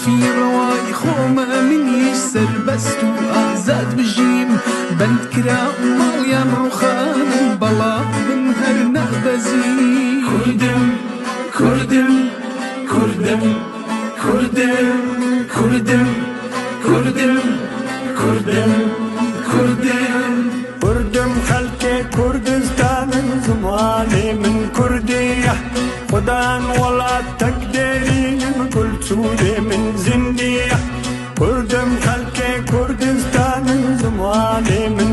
في رواي خوما منيش سربست وآزاد بجيم بند كرا ماليان رخان بلا من هرنا بزيم كردم كردم كردم كردم كردم كردم كردم كردم كردم خلقي كردستان زماني من كردية خدان ولا تقديرين كل سوري من زندية كردم خلقي كردستان زماني من